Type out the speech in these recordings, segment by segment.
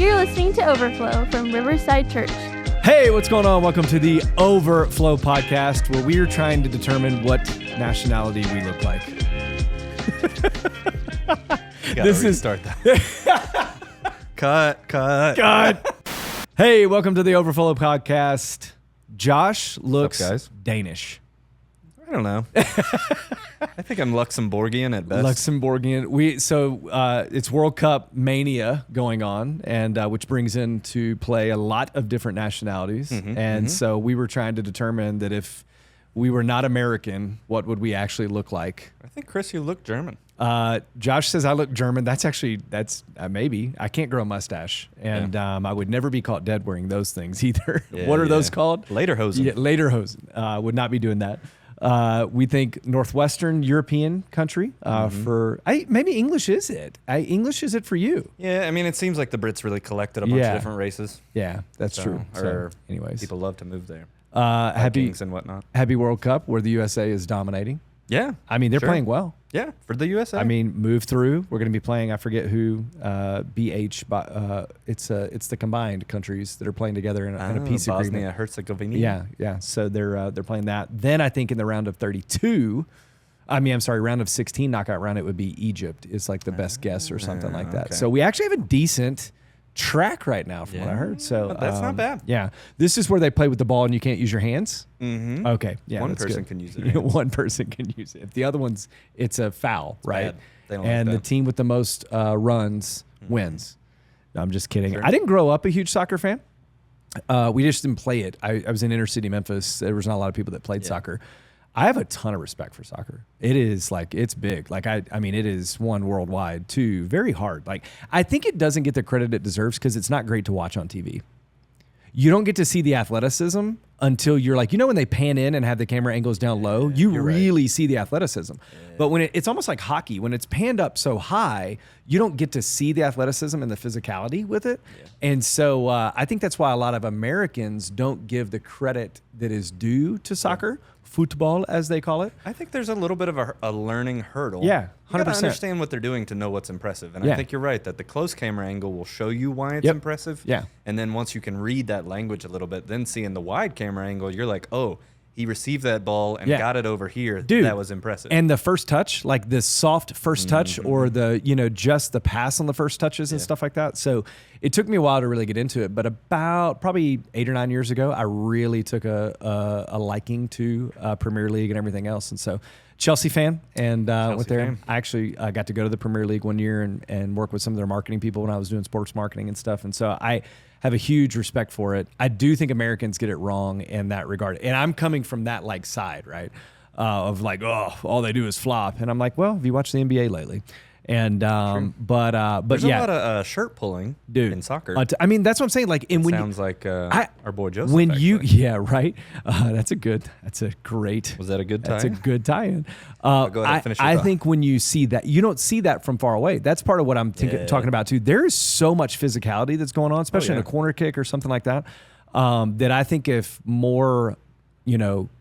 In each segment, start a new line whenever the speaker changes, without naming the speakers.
You're listening to Overflow from Riverside Church.
Hey, what's going on? Welcome to the Overflow podcast, where we are trying to determine what nationality we look like.
This is start that. Cut.
Hey, welcome to the Overflow podcast. Josh looks
guys?
Danish.
I don't know. I think I'm Luxembourgian at best.
Luxembourgian. It's World Cup mania going on, and which brings into play a lot of different nationalities. So we were trying to determine that if we were not American, what would we actually look like?
I think, Chris, you look German.
Josh says I look German. That's maybe. I can't grow a mustache, and I would never be caught dead wearing those things either. What are those called?
Lederhosen.
Yeah, lederhosen. Would not be doing that. We think Northwestern European country maybe English is it. English is it for you?
Yeah, I mean, it seems like the Brits really collected a bunch of different races.
Yeah, that's true. So, anyways,
people love to move there.
Happy
and whatnot.
Happy World Cup, where the USA is dominating.
Yeah,
I mean they're playing well.
Yeah, for the USA.
I mean, move through. We're going to be playing. I forget who. BH. It's the combined countries that are playing together in a peace agreement.
Bosnia Herzegovina.
Yeah. So they're playing that. Then I think in the round of 32. Round of 16 knockout round. It would be Egypt. It's like the best guess or something like that.
Okay.
So we actually have a decent track right now from what I heard. So
that's not bad.
Yeah. This is where they play with the ball and you can't use your hands.
Mm-hmm.
Okay. Yeah.
One
that's
person
good.
can use it.
One person can use it. If the other one's, it's a foul, right?
Bad. They don't
And
like
the
that.
team with the most runs wins. No, I'm just kidding.
Sure.
I didn't grow up a huge soccer fan. We just didn't play it. I was in inner city Memphis. There was not a lot of people that played soccer. I have a ton of respect for soccer. It is it's big. It is one worldwide, two, very hard. I think it doesn't get the credit it deserves because it's not great to watch on TV. You don't get to see the athleticism until you're when they pan in and have the camera angles down low, you really see the athleticism. Yeah. But when it's almost like hockey, when it's panned up so high, you don't get to see the athleticism and the physicality with it. Yeah. And so I think that's why a lot of Americans don't give the credit that is due to soccer. Football, as they call it.
I think there's a little bit of a learning hurdle.
Yeah, 100%.
You gotta understand what they're doing to know what's impressive. And I think you're right that the close camera angle will show you why it's impressive.
Yeah.
And then once you can read that language a little bit, then seeing the wide camera angle, you're like, oh, he received that ball and got it over here.
Dude,
that was impressive.
And the first touch, like the soft first touch or the, just the pass on the first touches and stuff like that. So it took me a while to really get into it, but about probably 8 or 9 years ago, I really took a liking to Premier League and everything else. And so Chelsea fan and went there.
Fan.
I actually got to go to the Premier League one year and work with some of their marketing people when I was doing sports marketing and stuff. And so I have a huge respect for it. I do think Americans get it wrong in that regard. And I'm coming from that side, right? Of all they do is flop. And I'm like, well, have you watched the NBA lately? And but
there's a lot of shirt pulling, dude, in soccer.
That's what I'm saying.
Sounds like our boy Joseph.
When
actually.
That's a great.
Was that a good tie?
That's a good tie-in.
Go ahead and finish
I think when you see that, you don't see that from far away. That's part of what I'm talking about too. There is so much physicality that's going on, especially in a corner kick or something like that. That I think if more,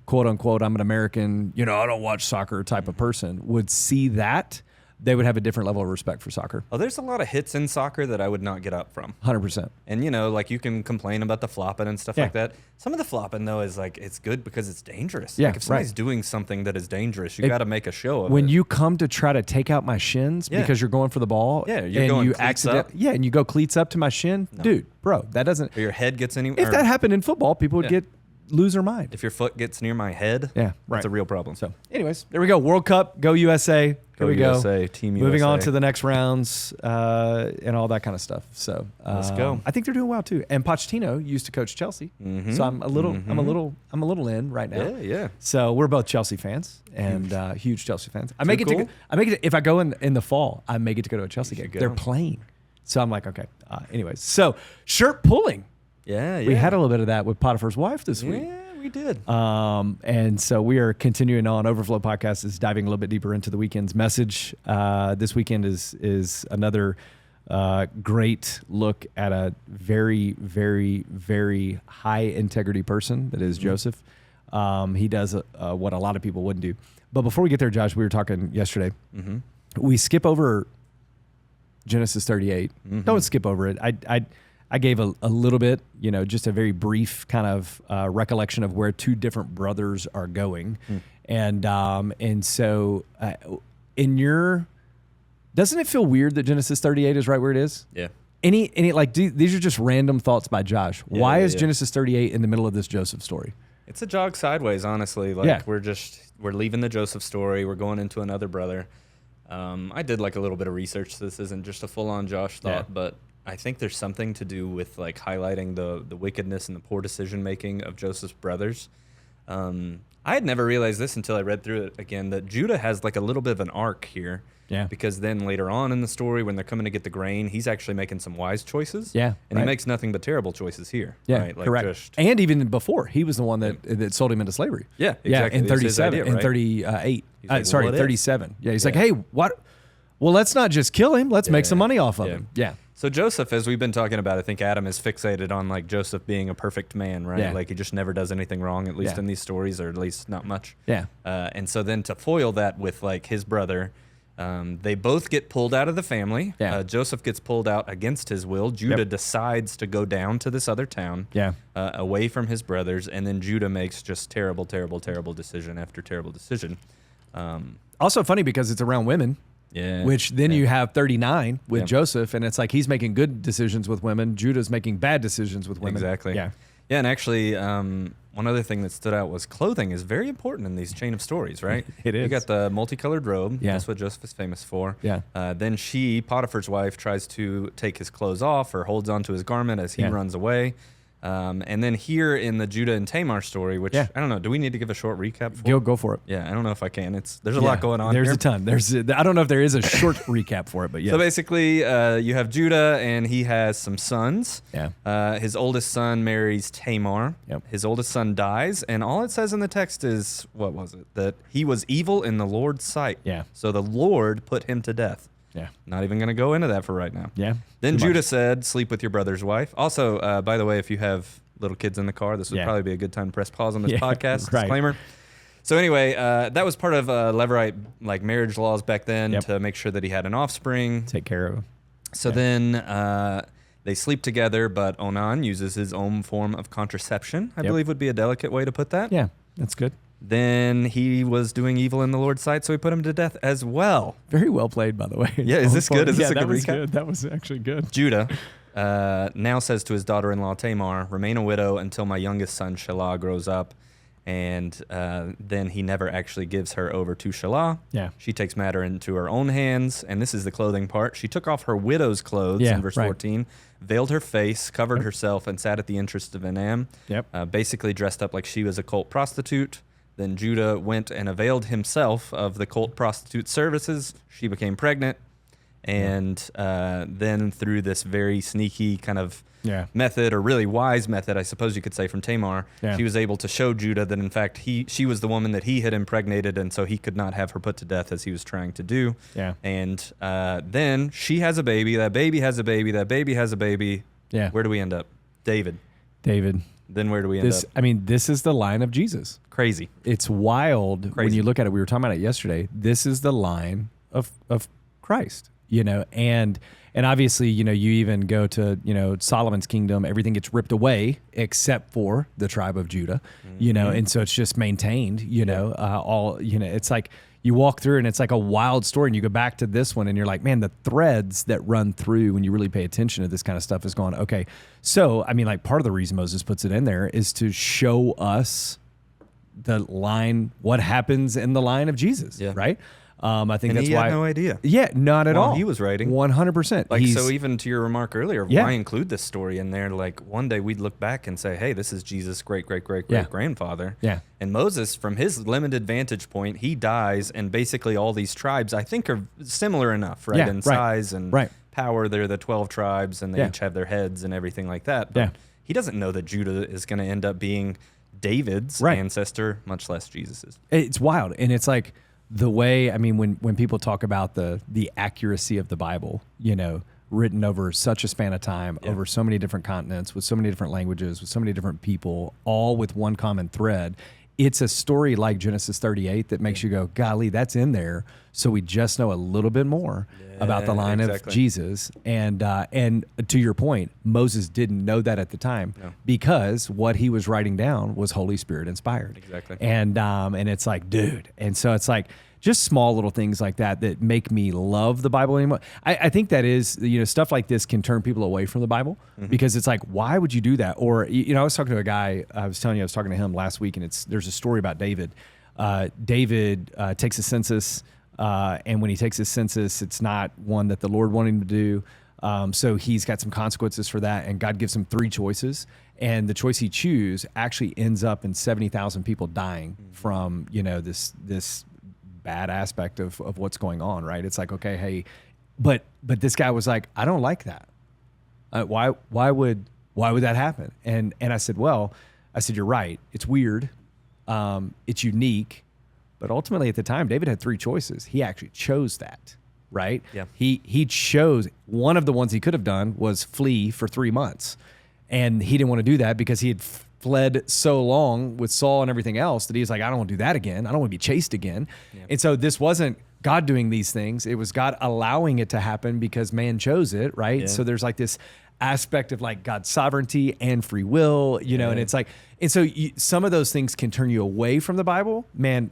quote unquote, I'm an American, I don't watch soccer type of person would see that, they would have a different level of respect for soccer.
Oh, there's a lot of hits in soccer that I would not get up from.
100%.
And, you can complain about the flopping and stuff like that. Some of the flopping, though, is it's good because it's dangerous.
Yeah,
if somebody's doing something that is dangerous, you got to make a show of it.
When you come to try to take out my shins because you're going for the ball,
you're going cleats up.
Yeah, and you go cleats up to my shin, dude, bro, that doesn't.
Or your head gets anywhere.
If that happened in football, people would lose their mind.
If your foot gets near my head, that's a real problem.
So, anyways, there we go. World Cup, go USA. Here we go.
USA, Team USA.
Moving on to the next rounds and all that kind of stuff. So
let's go.
I think they're doing well too. And Pochettino used to coach Chelsea, so I'm a little in right now.
Yeah.
So we're both Chelsea fans and huge Chelsea fans. I make it if I go in the fall, I may get to go to a Chelsea game. They're playing, so I'm like, okay. Anyways, so shirt pulling.
Yeah.
We had a little bit of that with Potiphar's wife this week.
Yeah, we did.
And so we are continuing on. Overflow Podcast is diving a little bit deeper into the weekend's message. This weekend is another great look at a very, very, very high integrity person that is Joseph. He does what a lot of people wouldn't do. But before we get there, Josh, we were talking yesterday. We skip over Genesis 38. Don't skip over it. I gave a little bit, just a very brief kind of recollection of where two different brothers are going. And so doesn't it feel weird that Genesis 38 is right where it is?
Yeah.
These are just random thoughts by Josh. Why is Genesis 38 in the middle of this Joseph story?
It's a jog sideways, honestly. We're leaving the Joseph story. We're going into another brother. I did like a little bit of research. So this isn't just a full-on Josh thought, but I think there's something to do with like highlighting the wickedness and the poor decision-making of Joseph's brothers. I had never realized this until I read through it again, that Judah has like a little bit of an arc here. Yeah. Because then later on in the story, when they're coming to get the grain, he's actually making some wise choices. Yeah. And he makes nothing but terrible choices here.
Yeah,
right? Like
correct. And even before, he was the one that sold him into slavery.
Yeah, exactly.
In 37, idea, right? In 38. Like, 37. Yeah, he's like, hey, what? Well, let's not just kill him. Let's make some money off of him. Yeah.
So Joseph, as we've been talking about, I think Adam is fixated on like Joseph being a perfect man, right? Yeah. Like he just never does anything wrong, at least in these stories, or at least not much. Yeah. And so then to foil that with like his brother, they both get pulled out of the family. Yeah. Joseph gets pulled out against his will. Judah decides to go down to this other town, away from his brothers, and then Judah makes just terrible, terrible, terrible decision after terrible decision.
Also funny because it's around women. Yeah. Which then you have 39 with Joseph, and it's like he's making good decisions with women. Judah's making bad decisions with women.
Exactly. Yeah. Yeah, and actually, one other thing that stood out was clothing is very important in these chain of stories, right?
It is. You
got the multicolored robe. Yeah. That's what Joseph is famous for. Yeah. Then Potiphar's wife, tries to take his clothes off or holds onto his garment as he runs away. And then here in the Judah and Tamar story, which I don't know, do we need to give a short recap for?
Go for it.
Yeah, I don't know if I can. There's a lot going on.
There's
here.
A ton. I don't know if there is a short recap for it, but yeah.
So basically, you have Judah, and he has some sons. Yeah. His oldest son marries Tamar. Yep. His oldest son dies, and all it says in the text is, what was it? That he was evil in the Lord's sight. Yeah. So the Lord put him to death. Yeah. Not even going to go into that for right now. Yeah. Then Judah said, sleep with your brother's wife. Also, by the way, if you have little kids in the car, this would probably be a good time to press pause on this podcast. Right. Disclaimer. So anyway, that was part of Levirate like marriage laws back then to make sure that he had an offspring.
Take care of him.
So then they sleep together, but Onan uses his own form of contraception, I believe would be a delicate way to put that.
Yeah, that's good.
Then he was doing evil in the Lord's sight, so he put him to death as well.
Very well played, by the way.
Yeah, is this good? Is this a good recap?
Good. That was actually good.
Judah now says to his daughter-in-law Tamar, remain a widow until my youngest son Shelah grows up. And then he never actually gives her over to Shelah. Yeah. She takes matter into her own hands, and this is the clothing part. She took off her widow's clothes in verse 14, veiled her face, covered herself, and sat at the entrance of Enam, basically dressed up like she was a cult prostitute. Then Judah went and availed himself of the cult prostitute services. She became pregnant. And then through this very sneaky kind of method, or really wise method, I suppose you could say, from Tamar, she was able to show Judah that, in fact, she was the woman that he had impregnated, and so he could not have her put to death as he was trying to do. Yeah. And then she has a baby. That baby has a baby. That baby has a baby. Yeah. Where do we end up? David. Then where do we end up?
I mean, this is the line of Jesus.
Crazy.
It's wild when you look at it. We were talking about it yesterday. This is the line of Christ, and obviously, you even go to, Solomon's kingdom, everything gets ripped away except for the tribe of Judah, and so it's just maintained, it's like you walk through and it's like a wild story, and you go back to this one and you're like, man, the threads that run through when you really pay attention to this kind of stuff is going, okay. So, I mean, like, part of the reason Moses puts it in there is to show us the line, what happens in the line of Jesus, right? I think that's
he
why
had no idea.
Yeah, not at all.
He was writing
100%.
Like, so even to your remark earlier, why include this story in there? Like, one day we'd look back and say, hey, this is Jesus' great grandfather. Yeah. And Moses, from his limited vantage point, he dies, and basically all these tribes, I think, are similar enough, right? In size and power. They're the 12 tribes, and they each have their heads and everything like that. But he doesn't know that Judah is going to end up being David's ancestor, much less Jesus's.
It's wild, and it's like, the way, I mean, when people talk about the accuracy of the Bible, written over such a span of time, over so many different continents, with so many different languages, with so many different people, all with one common thread, it's a story like Genesis 38 that makes you go, golly, that's in there. So we just know a little bit more about the line of Jesus. And to your point, Moses didn't know that at the time because what he was writing down was Holy Spirit inspired.
Exactly.
And it's like, dude. And so it's like just small little things like that make me love the Bible anymore. I think that is, stuff like this can turn people away from the Bible because it's like, why would you do that? Or, I was talking to a guy, I was talking to him last week, and there's a story about David. David takes a census, and when he takes a census, it's not one that the Lord wanted him to do. So he's got some consequences for that, and God gives him 3 choices. And the choice he chooses actually ends up in 70,000 people dying from, this bad aspect of what's going on, right? It's like, okay, hey, but this guy was like, I don't like that. Why would that happen? And I said, you're right. It's weird. It's unique, but ultimately at the time, David had 3 choices. He actually chose that, right?
Yeah.
He chose, one of the ones he could have done was flee for 3 months. And he didn't want to do that because he had fled so long with Saul and everything else that he's like, I don't want to do that again. I don't want to be chased again. Yep. And so this wasn't God doing these things. It was God allowing it to happen because man chose it, right? Yeah. So there's like this aspect of like God's sovereignty and free will, and it's like, and so some of those things can turn you away from the Bible. Man,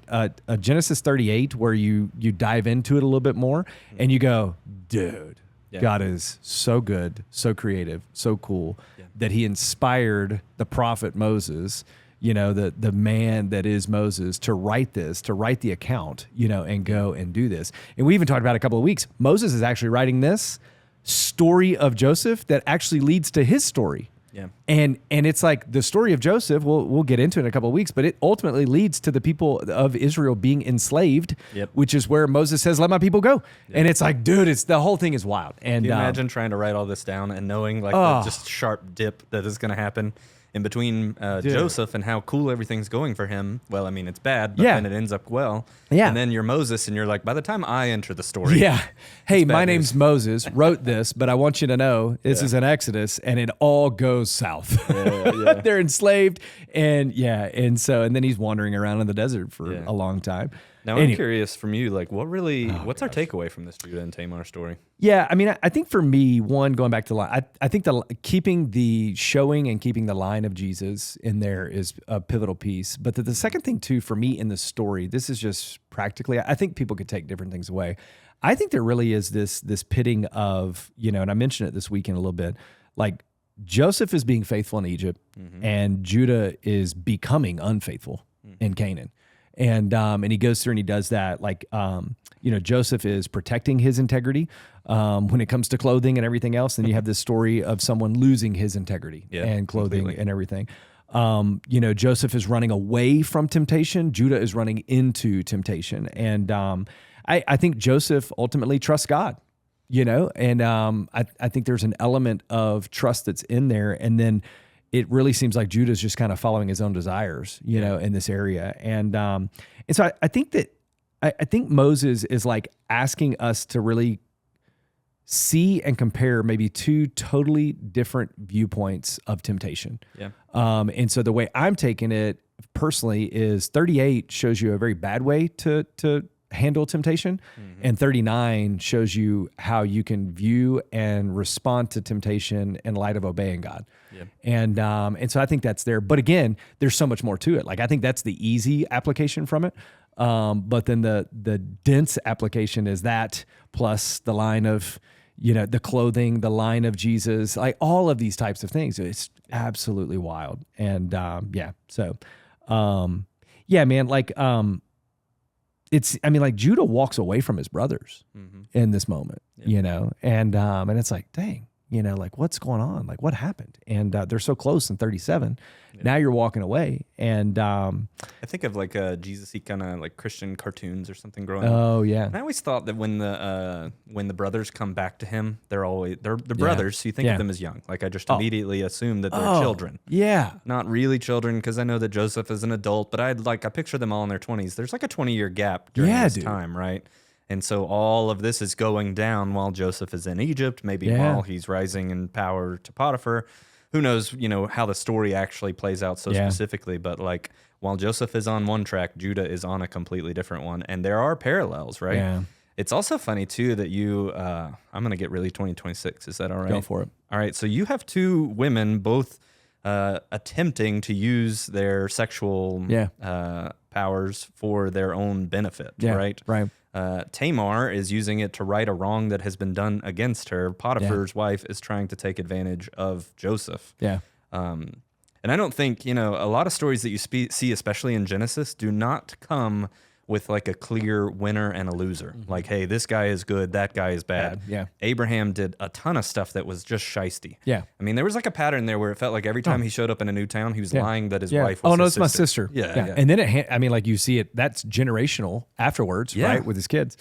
Genesis 38, where you dive into it a little bit more and you go, dude, God is so good, so creative, so cool that he inspired the prophet Moses, the man that is Moses, to write the account, and go and do this. And we even talked about it a couple of weeks. Moses is actually writing this story of Joseph that actually leads to his story. Yeah. And it's like the story of Joseph, we'll get into it in a couple of weeks, but it ultimately leads to the people of Israel being enslaved, which is where Moses says, let my people go. Yep. And it's like, dude, the whole thing is wild. And
can you imagine trying to write all this down and knowing like the just sharp dip that is going to happen in between Joseph and how cool everything's going for him. Well, I mean, it's bad, but then it ends up well. Yeah. And then you're Moses, and you're like, by the time I enter the story.
Yeah. Hey, my name's Moses, wrote this, but I want you to know this is an Exodus, and it all goes south. They're enslaved, and and then he's wandering around in the desert for a long time.
Now, I'm curious from you, like, what's our takeaway from this Judah and Tamar story?
Yeah, I mean, I think for me, one, going back to line, I think keeping the showing and keeping the line of Jesus in there is a pivotal piece. But the second thing, too, for me in the story, this is just practically, I think people could take different things away. I think there really is this pitting of, and I mentioned it this weekend a little bit, like Joseph is being faithful in Egypt, and Judah is becoming unfaithful in Canaan. And he goes through and he does that. Like, Joseph is protecting his integrity when it comes to clothing and everything else. And you have this story of someone losing his integrity and clothing and everything. Joseph is running away from temptation. Judah is running into temptation. And I think Joseph ultimately trusts God, and I think there's an element of trust that's in there. And then it really seems like Judah's just kind of following his own desires, in this area. And so I think that I think Moses is like asking us to really see and compare maybe 2 totally different viewpoints of temptation. Yeah. And so the way I'm taking it personally is 38 shows you a very bad way to handle temptation, and 39 shows you how you can view and respond to temptation in light of obeying God. Yep. And so I think that's there. But again, there's so much more to it. Like, I think that's the easy application from it. But then the dense application is that plus the line of, the clothing, the line of Jesus, like all of these types of things. It's absolutely wild. And man, like, like Judah walks away from his brothers in this moment, and it's like, dang, like what's going on? Like what happened? And they're so close in 37. Yeah. Now you're walking away. And
I think of like Jesus-y kind of like Christian cartoons or something growing up.
Oh yeah.
And I always thought that when the brothers come back to him, they're brothers. So you think of them as young. Like I just immediately assume that they're children.
Yeah.
Not really children, because I know that Joseph is an adult, but I picture them all in their 20s. There's like a 20-year gap during this time, right? And so all of this is going down while Joseph is in Egypt, maybe while he's rising in power to Potiphar. Who knows, how the story actually plays out so specifically. But like while Joseph is on one track, Judah is on a completely different one. And there are parallels, right?
Yeah.
It's also funny, too, that I'm going to get really 2026. Is that all right?
Go for it.
All right. So you have two women both attempting to use their sexual powers for their own benefit, right?
Right.
Tamar is using it to right a wrong that has been done against her. Potiphar's wife is trying to take advantage of Joseph.
Yeah.
And I don't think, a lot of stories that you see, especially in Genesis, do not come with like a clear winner and a loser. Like, hey, this guy is good, that guy is bad.
Yeah.
Abraham did a ton of stuff that was just shisty.
Yeah.
I mean, there was like a pattern there where it felt like every time he showed up in a new town, he was lying that his wife was
it's my sister.
Yeah.
And then you see it, that's generational afterwards, right? With his kids.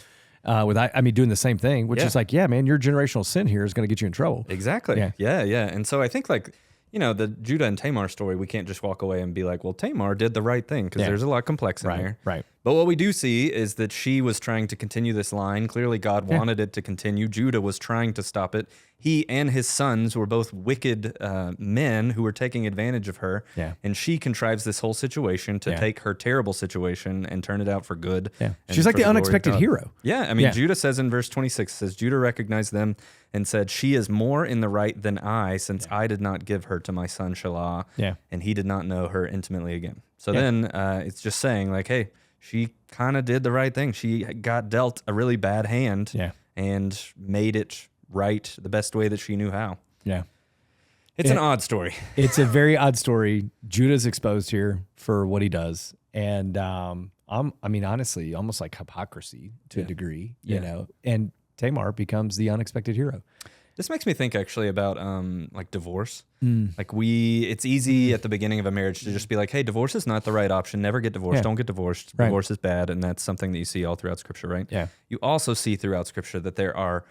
Doing the same thing, which is like, man, your generational sin here is going to get you in trouble.
Exactly. Yeah. And so I think like, the Judah and Tamar story, we can't just walk away and be like, well, Tamar did the right thing because there's a lot complex in there.
Right.
But what we do see is that she was trying to continue this line. Clearly, God wanted it to continue. Judah was trying to stop it. He and his sons were both wicked men who were taking advantage of her.
Yeah.
And she contrives this whole situation to take her terrible situation and turn it out for good.
Yeah. She's like the unexpected hero.
Yeah. I mean, Judah says in verse 26, says, Judah recognized them and said, she is more in the right than I, since I did not give her to my son Shelah, and he did not know her intimately again. So then it's just saying like, hey, she kind of did the right thing. She got dealt a really bad hand and made it right the best way that she knew how.
Yeah.
It's an odd story.
It's a very odd story. Judah's exposed here for what he does. And honestly, almost like hypocrisy to a degree, you know, and Tamar becomes the unexpected hero.
This makes me think actually about like divorce. Like it's easy at the beginning of a marriage to just be like, hey, divorce is not the right option. Never get divorced. Don't get divorced.
Right.
Divorce is bad. And that's something that you see all throughout Scripture, right? Yeah. You also see throughout Scripture that there are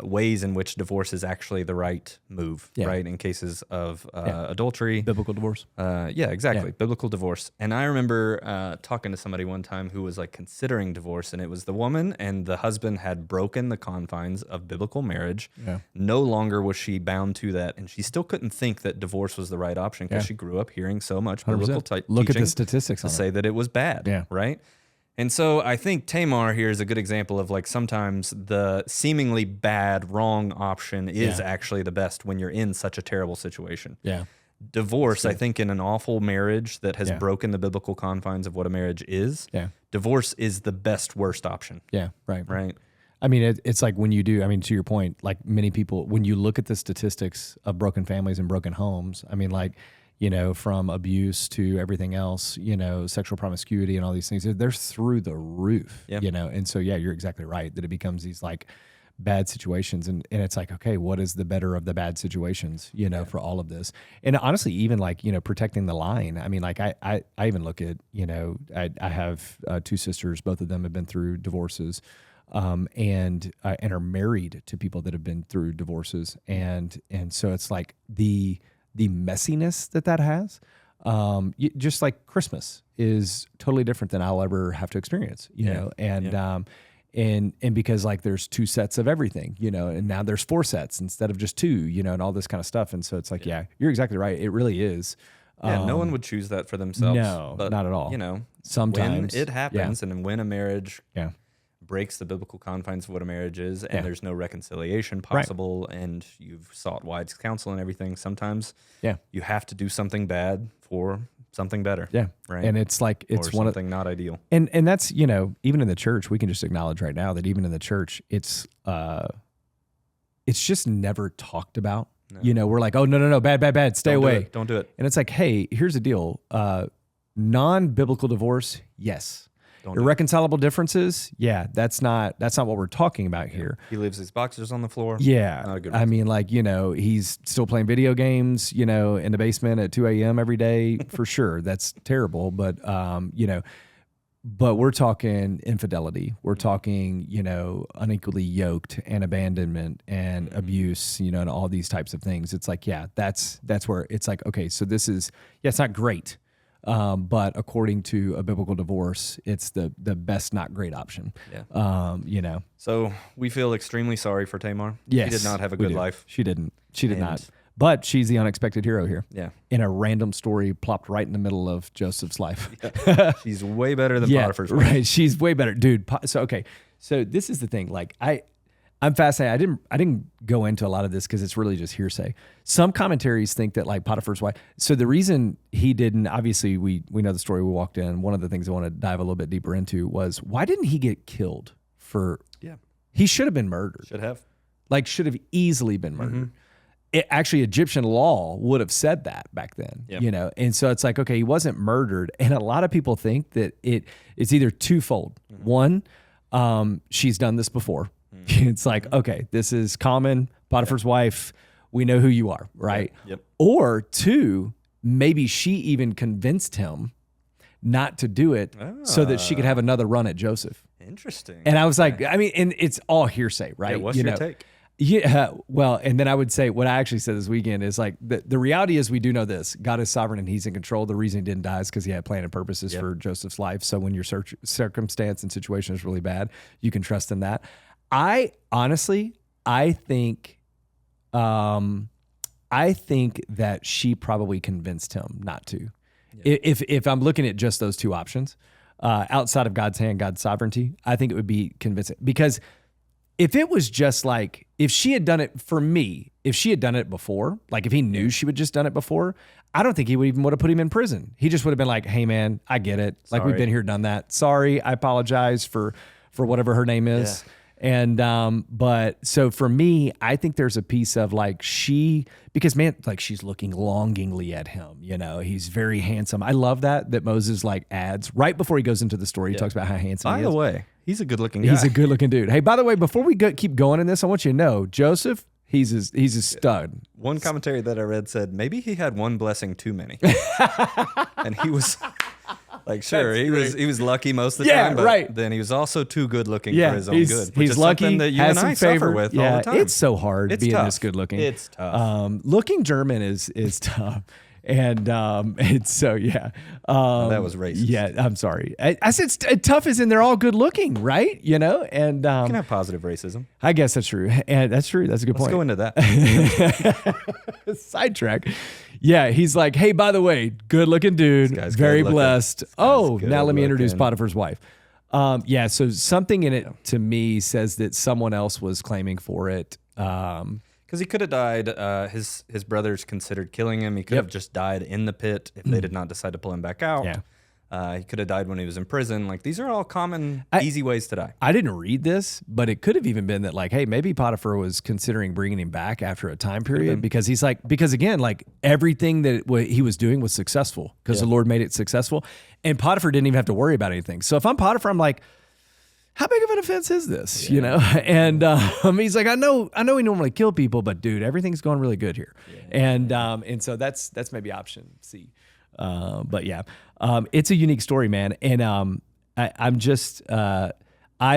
ways in which divorce is actually the right move, right? In cases of adultery.
Biblical divorce.
Exactly. Biblical divorce. And I remember talking to somebody one time who was like considering divorce, and it was the woman and the husband had broken the confines of biblical marriage. Yeah. No longer was she bound to that, and she still couldn't think that divorce was the right option because she grew up hearing so much biblical
Look at the statistics
to say that it was bad, right? And so I think Tamar here is a good example of like sometimes the seemingly bad, wrong option is actually the best when you're in such a terrible situation. Yeah. Divorce, I think in an awful marriage that has broken the biblical confines of what a marriage is, divorce is the best, worst option.
Yeah, right. I mean, it's like when you do, to your point, like many people, when you look at the statistics of broken families and broken homes, from abuse to everything else, sexual promiscuity and all these things, they're through the roof, And so, you're exactly right that it becomes these like bad situations. And it's like, okay, what is the better of the bad situations, for all of this? And honestly, even like, protecting the line. I even look at, I have two sisters, both of them have been through divorces. And are married to people that have been through divorces. And so it's like the messiness that has, just like Christmas is totally different than I'll ever have to experience, you know, and because like there's two sets of everything, and now there's four sets instead of just two, and all this kind of stuff. And so it's like, you're exactly right. It really is.
No one would choose that for themselves.
No,
but,
not at all.
Sometimes when it happens and when a marriage breaks the biblical confines of what a marriage is and there's no reconciliation possible and you've sought wise counsel and everything, sometimes you have to do something bad for something better. Yeah. Right.
And it's like, it's
or something not ideal.
And that's, even in the church, we can just acknowledge right now that even in the church, it's just never talked about. No. We're like, oh, no, bad, stay away.
Don't do it.
And it's like, hey, here's the deal. Non-biblical divorce, yes. Irreconcilable differences, that's not what we're talking about here.
He leaves his boxers on the floor.
Yeah.
Not a good reason.
he's still playing video games, in the basement at 2 a.m. every day, for sure. That's terrible. But, but we're talking infidelity. We're talking, unequally yoked and abandonment and abuse, and all these types of things. It's like, that's where it's like, okay, so this is, it's not great. But according to a biblical divorce, it's the best, not great option. Yeah.
So we feel extremely sorry for Tamar.
Yes,
she did not have a good life.
She didn't. She did not. But she's the unexpected hero here.
Yeah.
In a random story plopped right in the middle of Joseph's life.
Yeah. She's way better than Potiphar's wife.
Right. She's way better. Dude, so okay. So this is the thing. Like I'm fascinated. I didn't go into a lot of this because it's really just hearsay. Some commentaries think that like Potiphar's wife. So the reason he didn't, obviously we know the story. We walked in. One of the things I want to dive a little bit deeper into was why didn't he get killed for?
Yeah.
He should have been murdered.
Should have
Easily been murdered. Actually, Egyptian law would have said that back then, you know? And so it's like, okay, he wasn't murdered. And a lot of people think that it's either twofold. One, she's done this before. It's like, okay, this is common. Potiphar's wife, we know who you are, right?
Yep.
Or two, maybe she even convinced him not to do it so that she could have another run at Joseph.
Interesting.
And I was like, I mean, and it's all hearsay, right?
Yeah, what's your take?
Yeah, well, and then I would say what I actually said this weekend is like the reality is we do know this. God is sovereign and he's in control. The reason he didn't die is because he had plan and purposes for Joseph's life. So when your circumstance and situation is really bad, you can trust in that. I think that she probably convinced him not to. Yeah. If I'm looking at just those two options, outside of God's hand, God's sovereignty, I think it would be convincing. Because if it was just like, if she had done it for me, if she had done it before, like if he knew she would just done it before, I don't think he would have put him in prison. He just would have been like, hey man, I get it. Like we've been here, done that. Sorry, I apologize for whatever her name is. Yeah. And, but so for me, I think there's a piece of like because man, like she's looking longingly at him, you know, he's very handsome. I love that Moses like adds right before he goes into the story. He talks about how handsome he is.
By the way, he's a good looking guy.
He's a good looking dude. Hey, by the way, before we keep going in this, I want you to know, Joseph, he's a stud.
One commentary that I read said maybe he had one blessing too many. And he was like, sure, he was lucky most of the time, but then he was also too good looking for his own good.
He's lucky,
that you
has
and
some
I
favor
suffer with all the time.
It's so hard being
tough.
this good looking.
It's tough.
Looking German is tough. And it's so, yeah.
That was racist.
Yeah, I'm sorry. I said tough as in they're all good looking, right? You know? And
you can have positive racism.
I guess that's true. And that's true. That's a good point.
Let's go into that.
Sidetrack. Yeah, he's like, hey, by the way, good looking dude, very blessed. Oh, now let me introduce Potiphar's wife. Yeah, so something in it to me says that someone else was claiming for it.
Because he could have died. His brothers considered killing him. He could have just died in the pit if they did not decide to pull him back out.
Yeah.
He could have died when he was in prison. Like these are all common, easy ways to die.
I didn't read this, but it could have even been that like, hey, maybe Potiphar was considering bringing him back after a time period because again, like everything that he was doing was successful because the Lord made it successful. And Potiphar didn't even have to worry about anything. So if I'm Potiphar, I'm like, how big of an offense is this? You know? And he's like, I know we normally kill people, but dude, everything's going really good here. Yeah. And so that's maybe option C. But yeah, it's a unique story, man. And I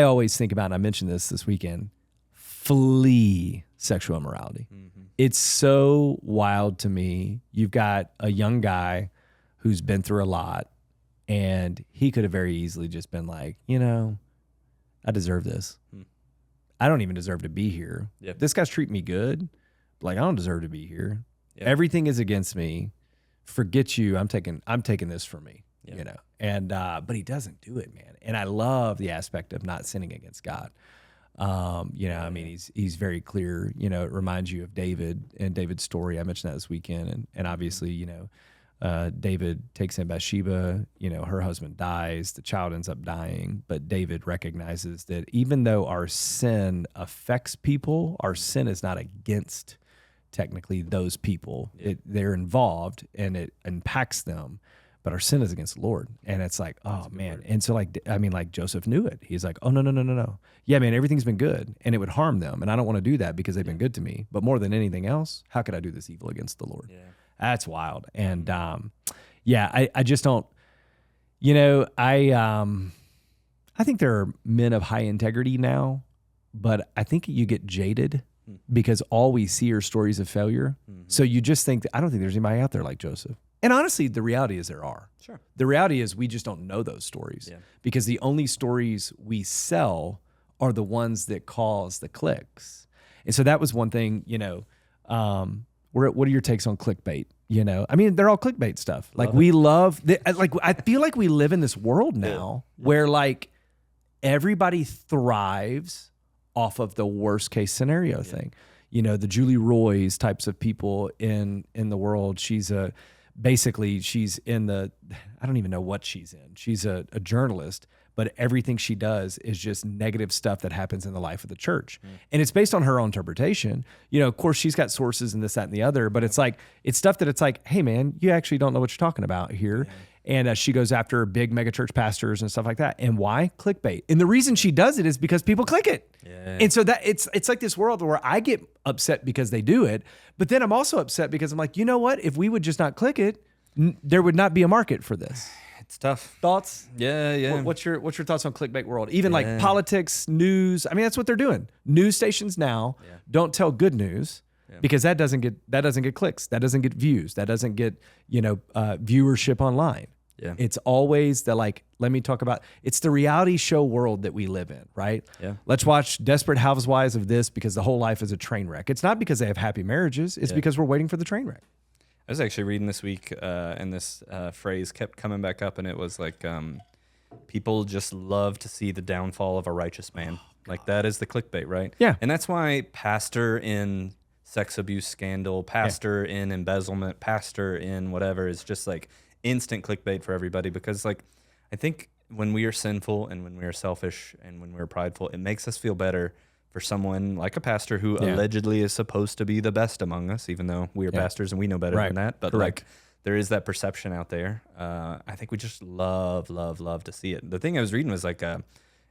always think about, and I mentioned this weekend, flee sexual immorality. Mm-hmm. It's so wild to me. You've got a young guy who's been through a lot, and he could have very easily just been like, you know, I deserve this. I don't even deserve to be here. Yep. This guy's treating me good. Like, I don't deserve to be here. Yep. Everything is against me. Forget you. I'm taking this for me, you know? And, but he doesn't do it, man. And I love the aspect of not sinning against God. You know, I mean, he's very clear, you know, it reminds you of David and David's story. I mentioned that this weekend. And obviously, you know, David takes in Bathsheba, you know, her husband dies, the child ends up dying, but David recognizes that even though our sin affects people, our sin is not against technically those people. They're involved and it impacts them, but our sin is against the Lord. And it's like, oh man. And so like, I mean, like Joseph knew it. He's like, oh, no. Yeah, man, everything's been good and it would harm them. And I don't want to do that because they've been good to me. But more than anything else, how could I do this evil against the Lord? Yeah. That's wild. And I just don't, you know, I think there are men of high integrity now, but I think you get jaded because all we see are stories of failure. Mm-hmm. So you just think, I don't think there's anybody out there like Joseph. And honestly, the reality is there are. Sure. The reality is we just don't know those stories because the only stories we sell are the ones that cause the clicks. And so that was one thing, you know, what are your takes on clickbait? You know, I mean, they're all clickbait stuff. Like we love, like I feel like we live in this world now where like everybody thrives off of the worst case scenario thing. You know, the Julie Roys types of people in the world. She's basically she's in I don't even know what she's in. She's a journalist, but everything she does is just negative stuff that happens in the life of the church. And it's based on her own interpretation. You know, of course, she's got sources and this, that, and the other, but it's like, it's stuff that it's like, hey, man, you actually don't know what you're talking about here. And she goes after big megachurch pastors and stuff like that. And why? Clickbait. And the reason she does it is because people click it. And so that it's like this world where I get upset because they do it, but then I'm also upset because I'm like, you know what? If we would just not click it, there would not be a market for this.
It's tough.
Thoughts?
Yeah.
What's your thoughts on clickbait world? Even like politics, news. I mean, that's what they're doing. News stations now don't tell good news because that doesn't get clicks. That doesn't get views. That doesn't get, viewership online. Yeah. It's always it's the reality show world that we live in, right? Yeah. Let's watch Desperate Housewives of this because the whole life is a train wreck. It's not because they have happy marriages. It's because we're waiting for the train wreck.
I was actually reading this week, and this phrase kept coming back up, and it was like, people just love to see the downfall of a righteous man. Like that is the clickbait, right? Yeah. And that's why pastor in sex abuse scandal, pastor in embezzlement, pastor in whatever is just like instant clickbait for everybody, because like I think when we are sinful and when we are selfish and when we're prideful, it makes us feel better for someone like a pastor who allegedly is supposed to be the best among us, even though we are pastors and we know better than that. But like there is that perception out there. I think we just love to see it. The thing I was reading was like it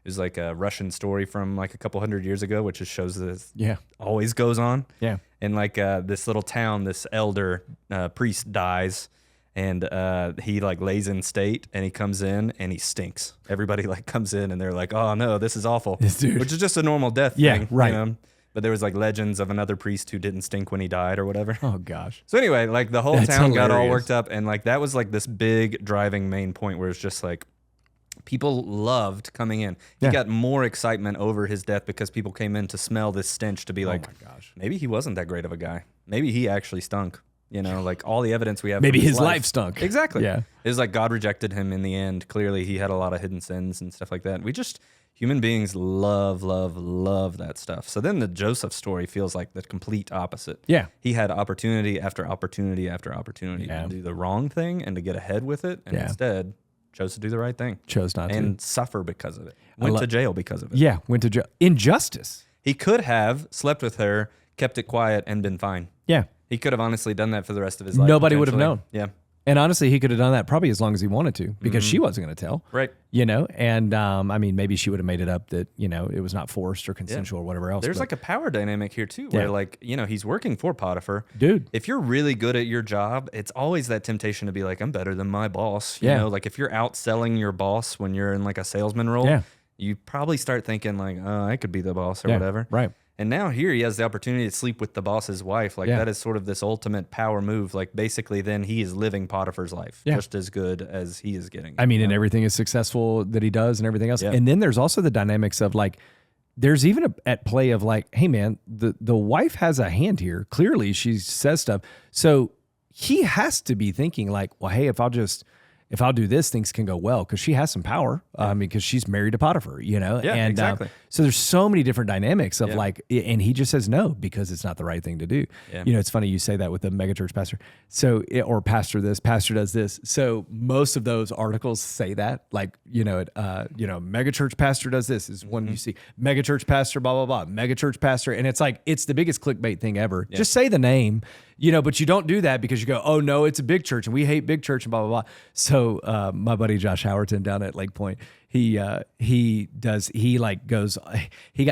was like a Russian story from like a couple hundred years ago, which just shows this always goes on. Yeah. And like this little town, this elder priest dies. And he like lays in state, and he comes in and he stinks. Everybody like comes in and they're like, "Oh no, this is awful," which is just a normal death thing, right? You know? But there was like legends of another priest who didn't stink when he died or whatever.
Oh gosh.
So anyway, like the whole town got all worked up, and like that was like this big driving main point where it's just like people loved coming in. He got more excitement over his death because people came in to smell this stench to be like, "Oh my gosh, maybe he wasn't that great of a guy. Maybe he actually stunk." You know, like all the evidence we have.
Maybe his life stunk.
Exactly. Yeah. It was like God rejected him in the end. Clearly, he had a lot of hidden sins and stuff like that. Human beings love that stuff. So then the Joseph story feels like the complete opposite. Yeah. He had opportunity after opportunity after opportunity to do the wrong thing and to get ahead with it. And instead chose to do the right thing.
Chose not to.
And suffer because of it. Went to jail because of it.
Yeah. Went to jail. Injustice.
He could have slept with her, kept it quiet, and been fine. Yeah. He could have honestly done that for the rest of his life.
Nobody would have known.
Yeah.
And honestly, he could have done that probably as long as he wanted to because she wasn't going to tell.
Right.
You know, and I mean, maybe she would have made it up that, it was not forced or consensual or whatever else.
There's like a power dynamic here too, where like, he's working for Potiphar.
Dude.
If you're really good at your job, it's always that temptation to be like, I'm better than my boss. You know, like if you're outselling your boss when you're in like a salesman role, you probably start thinking like, oh, I could be the boss or whatever. Right. And now here he has the opportunity to sleep with the boss's wife. Like that is sort of this ultimate power move. Like basically then he is living Potiphar's life just as good as he is getting.
I mean, and everything is successful that he does and everything else. Yeah. And then there's also the dynamics of like, there's even at play of like, hey man, the wife has a hand here. Clearly she says stuff. So he has to be thinking like, well, hey, if I'll do this, things can go well because she has some power. Because she's married to Potiphar, Yeah, and exactly. So there's so many different dynamics of like, and he just says no because it's not the right thing to do. Yeah. It's funny you say that with the megachurch pastor. So or pastor this, pastor does this. So most of those articles say that, like megachurch pastor does this is one you see. Megachurch pastor, blah blah blah. Megachurch pastor, and it's like it's the biggest clickbait thing ever. Yeah. Just say the name. But you don't do that because you go, oh no, it's a big church and we hate big church and blah, blah, blah. So my buddy Josh Howerton down at Lake Point, he got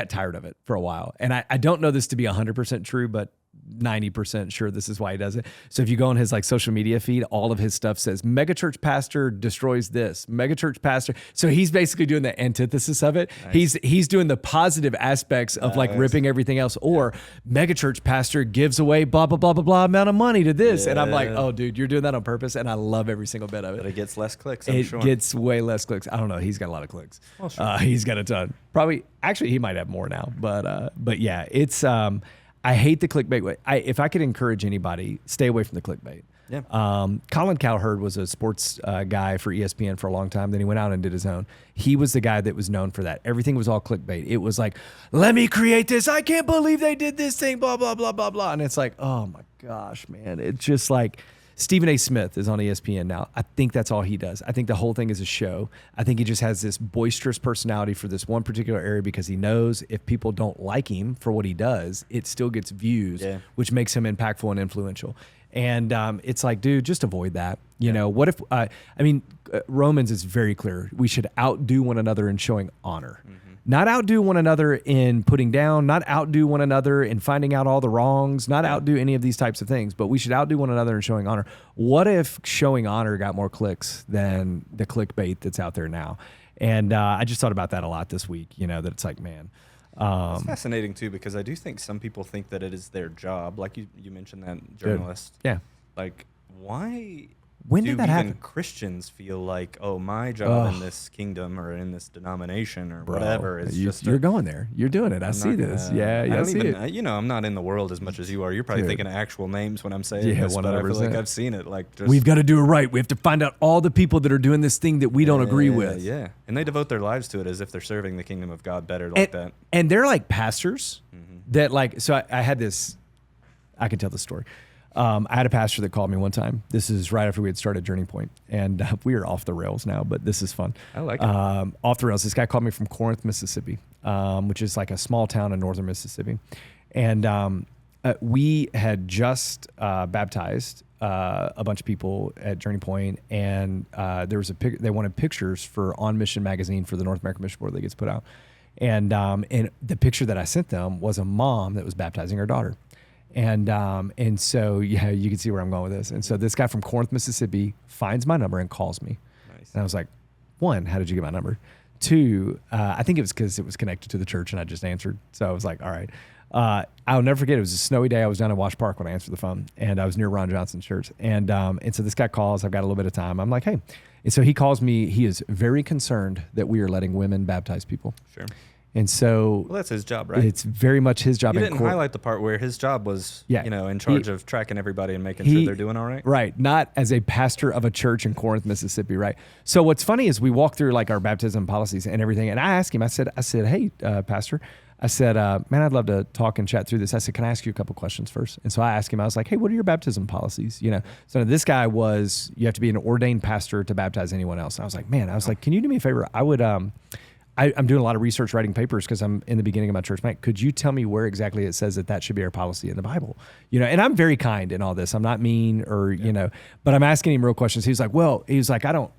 tired of it for a while. And I don't know this to be 100% true, but 90% sure this is why he does it. So if you go on his like social media feed, all of his stuff says megachurch pastor destroys this, megachurch pastor. So he's basically doing the antithesis of it. Nice. He's doing the positive aspects of like ripping everything else, or megachurch pastor gives away blah blah blah blah blah amount of money to this. And I'm like, oh dude, you're doing that on purpose, and I love every single bit of it.
But it gets less clicks.
It gets way less clicks. I don't know. He's got a lot of clicks. Well, sure. He's got a ton. Probably actually he might have more now, but yeah, it's I hate the clickbait. If I could encourage anybody, stay away from the clickbait.
Yeah.
Colin Cowherd was a sports guy for ESPN for a long time. Then he went out and did his own. He was the guy that was known for that. Everything was all clickbait. It was like, let me create this. I can't believe they did this thing, blah, blah, blah, blah, blah. And it's like, oh my gosh, man. It's just like Stephen A. Smith is on ESPN now. I think that's all he does. I think the whole thing is a show. I think he just has this boisterous personality for this one particular area because he knows if people don't like him for what he does, it still gets views, which makes him impactful and influential. And it's like, dude, just avoid that. You know, what if, Romans is very clear. We should outdo one another in showing honor. Not outdo one another in putting down, not outdo one another in finding out all the wrongs, not outdo any of these types of things, but we should outdo one another in showing honor. What if showing honor got more clicks than the clickbait that's out there now? And I just thought about that a lot this week, you know, that it's like, man.
It's fascinating, too, because I do think some people think that it is their job. Like you mentioned that journalist.
Yeah.
Like, why
when
do
did that
even
happen?
Christians feel like, oh, my job in this kingdom or in this denomination or whatever is
you're going there. You're doing it. I see this. Yeah, I see it.
You know, I'm not in the world as much as you are. You're probably thinking of actual names when I'm saying this,
100%.
but I feel like I've seen it. Like,
we've got to do it right. We have to find out all the people that are doing this thing that we don't agree with.
Yeah, and they devote their lives to it as if they're serving the kingdom of God better like that.
And they're like pastors that like, so I had this, I can tell the story. I had a pastor that called me one time. This is right after we had started Journey Point, and we are off the rails now, but this is fun.
I like it.
Off the rails. This guy called me from Corinth, Mississippi, which is like a small town in northern Mississippi. And we had just baptized a bunch of people at Journey Point, and there was they wanted pictures for On Mission magazine for the North American Mission Board that gets put out. And the picture that I sent them was a mom that was baptizing her daughter. And so, you can see where I'm going with this. And so this guy from Corinth, Mississippi finds my number and calls me. Nice. And I was like, one, how did you get my number? Two, I think it was because it was connected to the church and I just answered. So I was like, all right. I'll never forget. It was a snowy day. I was down in Wash Park when I answered the phone, and I was near Ron Johnson's church. And so this guy calls. I've got a little bit of time. I'm like, hey. And so he calls me. He is very concerned that we are letting women baptize people.
Sure.
And so,
well, that's his job, right?
It's very much his job.
You didn't highlight the part where his job was, in charge of tracking everybody and making sure they're doing all right.
Right. Not as a pastor of a church in Corinth, Mississippi. Right. So what's funny is we walk through like our baptism policies and everything. And I asked him, I said, hey, pastor, I said, man, I'd love to talk and chat through this. I said, can I ask you a couple questions first? And so I asked him, I was like, hey, what are your baptism policies? You know, so this guy was, you have to be an ordained pastor to baptize anyone else. And I was like, man, can you do me a favor? I would, I'm doing a lot of research writing papers because I'm in the beginning of my church. Mike, could you tell me where exactly it says that should be our policy in the Bible? You know, and I'm very kind in all this. I'm not mean or, but I'm asking him real questions. He was like, I don't,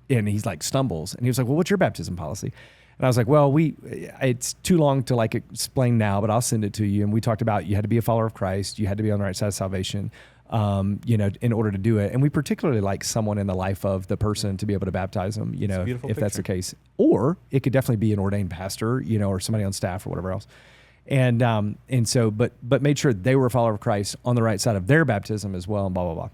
and he's like stumbles. And he was like, well, what's your baptism policy? And I was like, well, it's too long to like explain now, but I'll send it to you. And we talked about you had to be a follower of Christ. You had to be on the right side of salvation. In order to do it. And we particularly like someone in the life of the person to be able to baptize them, if that's the case. Or it could definitely be an ordained pastor, or somebody on staff or whatever else. And so, but made sure they were a follower of Christ on the right side of their baptism as well, and blah, blah, blah.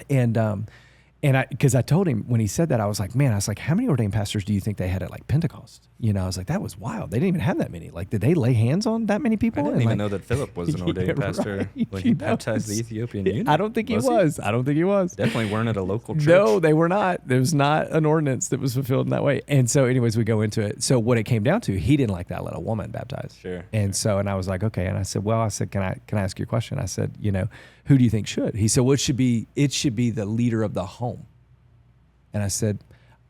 And because I told him when he said that, I was like, how many ordained pastors do you think they had at like Pentecost? I was like, that was wild. They didn't even have that many. Like, did they lay hands on that many people?
I didn't even know that Philip was an ordained pastor when he baptized the Ethiopian eunuch.
I don't think he was.
Definitely weren't at a local church.
No, they were not. There was not an ordinance that was fulfilled in that way. And so anyways, we go into it. So what it came down to, he didn't like that, let a woman baptize.
Sure.
And so, and I was like, okay. And I said, can I ask you a question? I said, who do you think should? He said, well, it should be the leader of the home. And I said,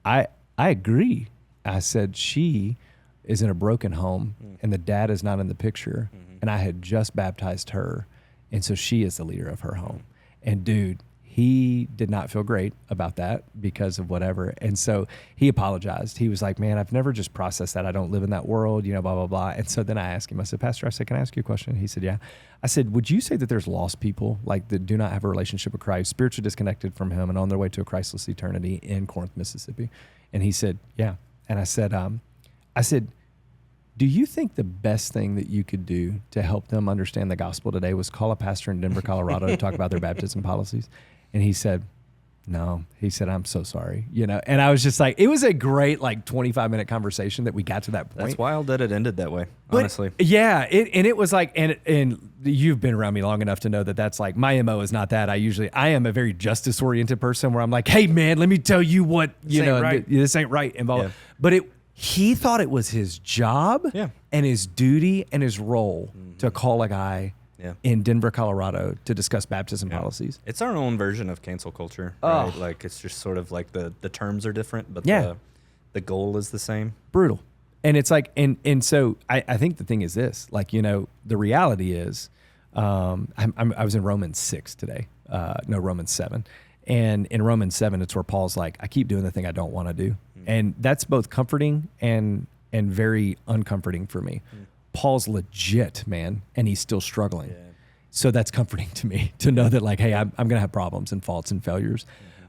I agree. I said, she is in a broken home and the dad is not in the picture. And I had just baptized her. And so she is the leader of her home. And dude, he did not feel great about that because of whatever. And so he apologized. He was like, man, I've never just processed that. I don't live in that world, blah, blah, blah. And so then I asked him, I said, Pastor, can I ask you a question? He said, yeah. I said, would you say that there's lost people like that do not have a relationship with Christ, spiritually disconnected from him and on their way to a Christless eternity in Corinth, Mississippi? And he said, yeah. And I said, do you think the best thing that you could do to help them understand the gospel today was call a pastor in Denver, Colorado to talk about their baptism policies? And he said, No, he said, I'm so sorry, and I was just like, it was a great 25-minute conversation that we got to that point.
That's wild that it ended that way, honestly.
Yeah. It was like, and you've been around me long enough to know that that's like, my MO is not that. I am a very justice oriented person where I'm like, hey man, let me tell you what, this ain't right. And blah, blah. But he thought it was his job and his duty and his role to call a guy in Denver, Colorado to discuss baptism policies.
It's our own version of cancel culture, right? Like it's just sort of like the terms are different, but the goal is the same.
Brutal. And it's like, and so I think the thing is this, the reality is, I was in Romans 6 today, Romans 7. And in Romans 7, it's where Paul's like, I keep doing the thing I don't want to do. And that's both comforting and very uncomforting for me. Paul's legit, man, and he's still struggling. Yeah. So that's comforting to me to know that hey, I'm going to have problems and faults and failures.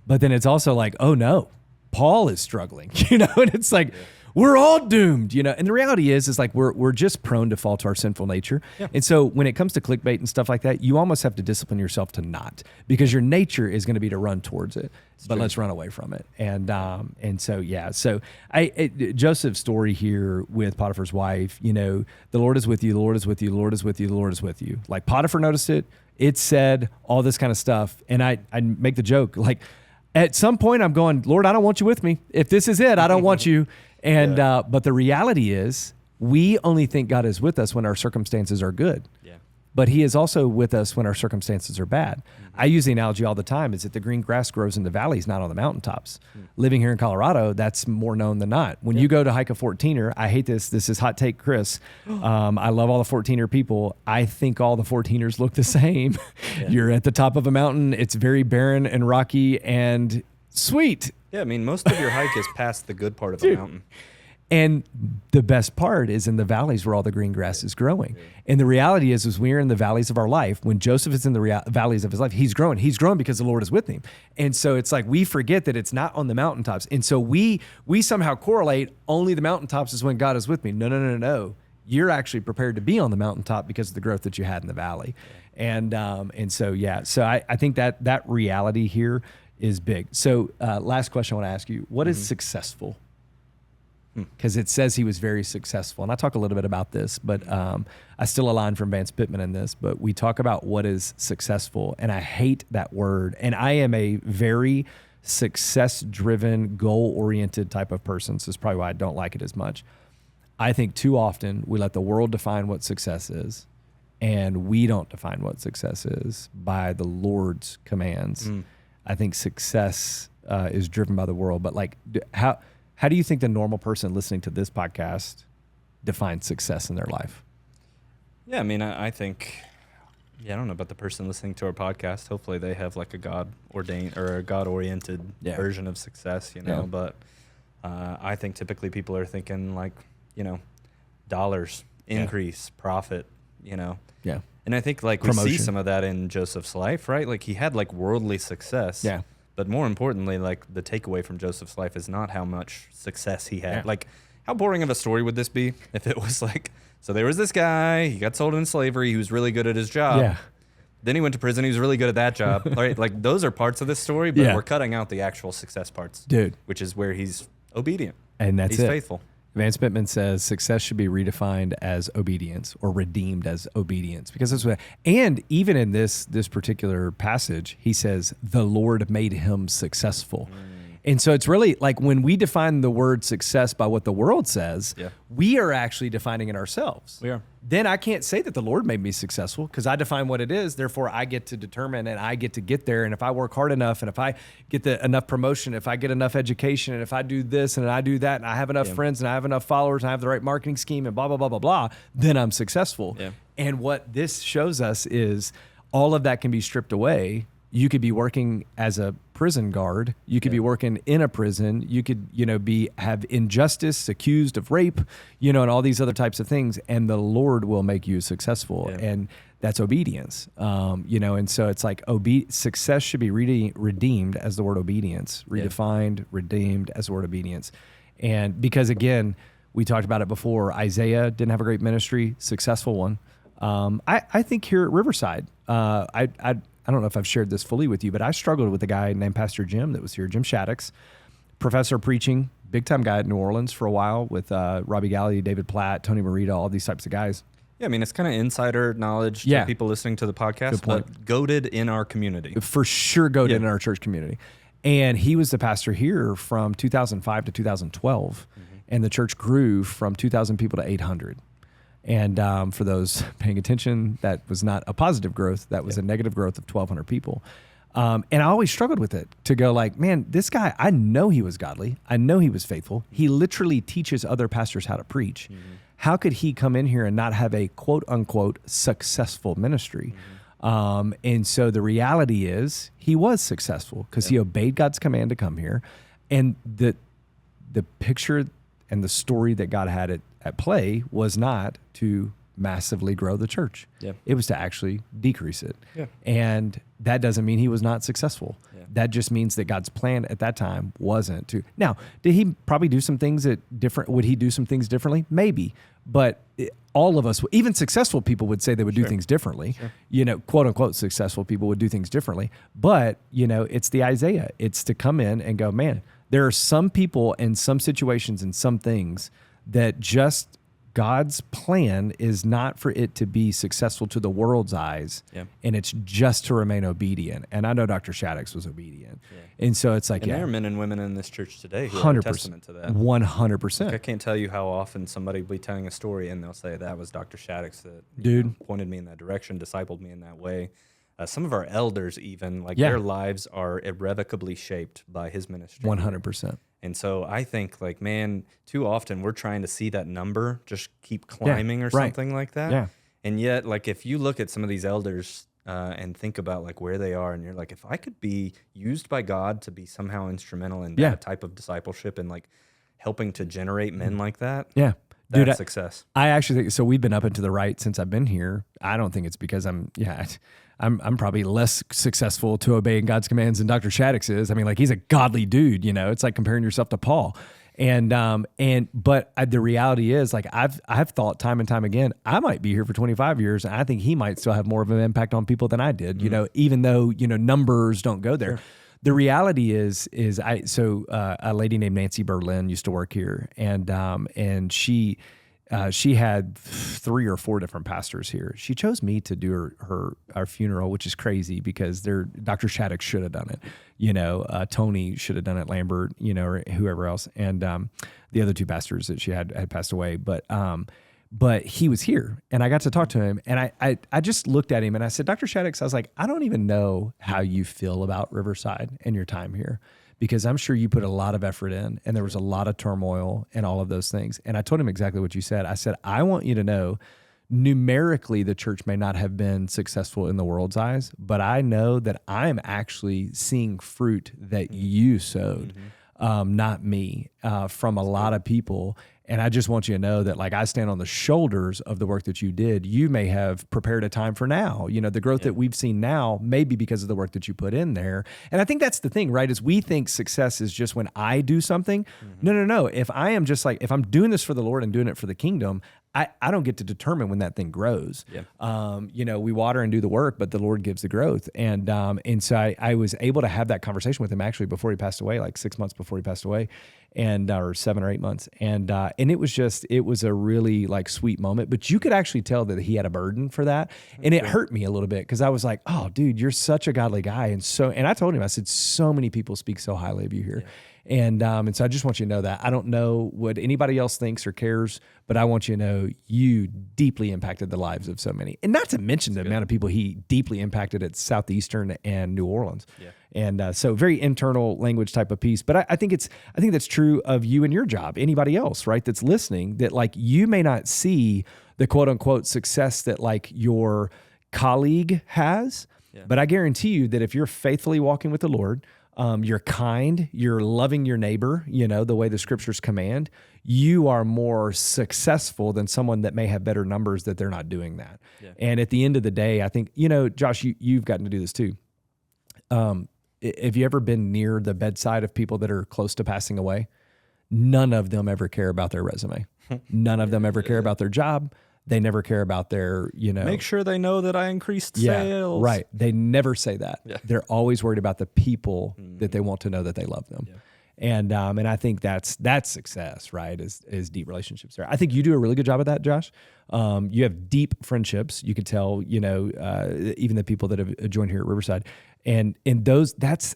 But then it's also like, oh no, Paul is struggling, and it's like, we're all doomed, and the reality is like, we're just prone to fall to our sinful nature. Yeah. And so when it comes to clickbait and stuff like that, you almost have to discipline yourself to not, because your nature is going to be to run towards it, but let's run away from it. And so, Joseph's story here with Potiphar's wife, the Lord is with you, the Lord is with you, the Lord is with you, the Lord is with you. Like Potiphar noticed it, it said all this kind of stuff. And I make the joke, at some point I'm going, Lord, I don't want you with me. If this is it, I don't want you. And but the reality is, we only think God is with us when our circumstances are good. Yeah. But he is also with us when our circumstances are bad. I use the analogy all the time, is that the green grass grows in the valleys, not on the mountaintops. Living here in Colorado, that's more known than not. When you go to hike a 14er, I hate this. This is hot take, Chris. I love all the 14er people. I think all the 14ers look the same. You're at the top of a mountain. It's very barren and rocky and sweet.
Yeah, I mean, most of your hike is past the good part of the mountain.
And the best part is in the valleys where all the green grass is growing. And the reality is we're in the valleys of our life. When Joseph is in the valleys of his life, he's growing. He's growing because the Lord is with him. And so it's like, we forget that it's not on the mountaintops. And so we somehow correlate, only the mountaintops is when God is with me. No. You're actually prepared to be on the mountaintop because of the growth that you had in the valley. And so I think that reality here is big. So last question I want to ask you, what is successful? Because it says he was very successful. And I talk a little bit about this, but I still align from Vance Pittman in this, but we talk about what is successful. And I hate that word. And I am a very success-driven, goal-oriented type of person. So it's probably why I don't like it as much. I think too often we let the world define what success is, and we don't define what success is by the Lord's commands. I think success is driven by the world, but how do you think the normal person listening to this podcast defines success in their life?
Yeah, I mean, I think, I don't know about the person listening to our podcast. Hopefully they have like a God-ordained or a God-oriented version of success, but I think typically people are thinking dollars, increase, profit, Yeah. And I think promotion. We see some of that in Joseph's life, right? Like he had worldly success. Yeah. But more importantly, the takeaway from Joseph's life is not how much success he had. Yeah. How boring of a story would this be if it was so there was this guy, he got sold into slavery, he was really good at his job. Yeah. Then he went to prison, he was really good at that job. Right? Those are parts of this story, but we're cutting out the actual success parts. Dude. Which is where he's obedient.
And that's
he's faithful.
Vance Pittman says success should be redefined as obedience, or redeemed as obedience, because that's what. And even in this particular passage, he says the Lord made him successful. And so it's really when we define the word success by what the world says, we are actually defining it ourselves. We are. Then I can't say that the Lord made me successful because I define what it is. Therefore, I get to determine and I get to get there. And if I work hard enough, and if I get enough promotion, if I get enough education, and if I do this and I do that, and I have enough friends and I have enough followers and I have the right marketing scheme and blah, blah, blah, blah, blah, then I'm successful. Yeah. And what this shows us is all of that can be stripped away. You could be working as a prison guard. You could be working in a prison. You could, have injustice, accused of rape, and all these other types of things. And the Lord will make you successful. Yeah. And that's obedience. And so it's success should be redeemed as the word obedience, redefined, redeemed as the word obedience. And because again, we talked about it before, Isaiah didn't have a great ministry, successful one. I think here at Riverside, I don't know if I've shared this fully with you, but I struggled with a guy named Pastor Jim that was here, Jim Shaddix, professor of preaching, big time guy at New Orleans for a while with Robbie Galley, David Platt, Tony Merida, all these types of guys.
Yeah, I mean, it's kind of insider knowledge to people listening to the podcast, but goated in our community.
For sure goated in our church community. And he was the pastor here from 2005 to 2012, and the church grew from 2,000 people to 800. And for those paying attention, that was not a positive growth. That was a negative growth of 1,200 people. And I always struggled with it to go like, man, this guy, I know he was godly. I know he was faithful. He literally teaches other pastors how to preach. How could he come in here and not have a quote unquote successful ministry? And so the reality is he was successful because he obeyed God's command to come here. And the picture and the story that God had at play was not to massively grow the church. It was to actually decrease it. And that doesn't mean he was not successful. That just means that God's plan at that time wasn't to. Now, did he probably do some things would he do some things differently? Maybe. But all of us, even successful people would say they would do things differently. You know, quote unquote successful people would do things differently. But, you know, it's the Isaiah. It's to come in and go, man, there are some people and some situations and some things that just God's plan is not for it to be successful to the world's eyes, and it's just to remain obedient. And I know Dr. Shaddix was obedient. And so it's like,
and there are men and women in this church today who are a testament to that.
100%.
Like, I can't tell you how often somebody will be telling a story and they'll say, that was Dr. Shaddix that pointed me in that direction, discipled me in that way. Some of our elders even, like their lives are irrevocably shaped by his ministry.
100%.
And so I think, like, man, too often we're trying to see that number just keep climbing or something like that. And yet, like, if you look at some of these elders and think about, like, where they are, and you're like, if I could be used by God to be somehow instrumental in that type of discipleship and, like, helping to generate men like that, that's success.
I actually think, so we've been up and to the right since I've been here. I don't think it's because I'm probably less successful to obeying God's commands than Dr. Shaddix is. I mean, like, he's a godly dude, you know. It's like comparing yourself to Paul. But the reality is, like, I've thought time and time again, I might be here for 25 years, and I think he might still have more of an impact on people than I did, you know, even though, you know, numbers don't go there. The reality is a lady named Nancy Berlin used to work here, and she had 3 or 4 different pastors here. She chose me to do our funeral, which is crazy because Dr. Shaddix should have done it. You know, Tony should have done it, Lambert, you know, or whoever else. And the other 2 pastors that she had passed away. But he was here, and I got to talk to him, and I just looked at him and I said, Dr. Shaddix, I was like, I don't even know how you feel about Riverside and your time here, because I'm sure you put a lot of effort in, and there was a lot of turmoil and all of those things. And I told him exactly what you said. I said, I want you to know, numerically, the church may not have been successful in the world's eyes, but I know that I'm actually seeing fruit that you sowed, not me, from a lot of people. And I just want you to know that, like, I stand on the shoulders of the work that you did. You may have prepared a time for now. You know, the growth that we've seen now may be because of the work that you put in there. And I think that's the thing, right? Is we think success is just when I do something. No. If I am just like, if I'm doing this for the Lord and doing it for the kingdom, I don't get to determine when that thing grows. You know, we water and do the work, but the Lord gives the growth. And so I was able to have that conversation with him actually before he passed away, like 6 months before he passed away, or 7 or 8 months. And it was a really, like, sweet moment, but you could actually tell that he had a burden for that. And it hurt me a little bit because I was like, oh, dude, you're such a godly guy. And I told him, I said, so many people speak so highly of you here. And so I just want you to know that. I don't know what anybody else thinks or cares, but I want you to know you deeply impacted the lives of so many. And not to mention the amount of people he deeply impacted at Southeastern and New Orleans. And so very internal language type of piece. But I think that's true of you and your job. Anybody else, right, that's listening, that, like, you may not see the quote unquote success that, like, your colleague has, but I guarantee you that if you're faithfully walking with the Lord, you're kind, you're loving your neighbor, you know, the way the scriptures command, you are more successful than someone that may have better numbers that they're not doing that. And at the end of the day, I think, you know, Josh, you've gotten to do this too. Have you ever been near the bedside of people that are close to passing away? None of them ever care about their resume. None of them ever care about their job. They never care about their,
make sure they know that I increased sales.
Right. They never say that.
Yeah.
They're always worried about the people that they want to know that they love them. Yeah. And I think that's success, right? Is deep relationships there. I think you do a really good job of that, Josh. You have deep friendships. You could tell, even the people that have joined here at Riverside, and in those, that's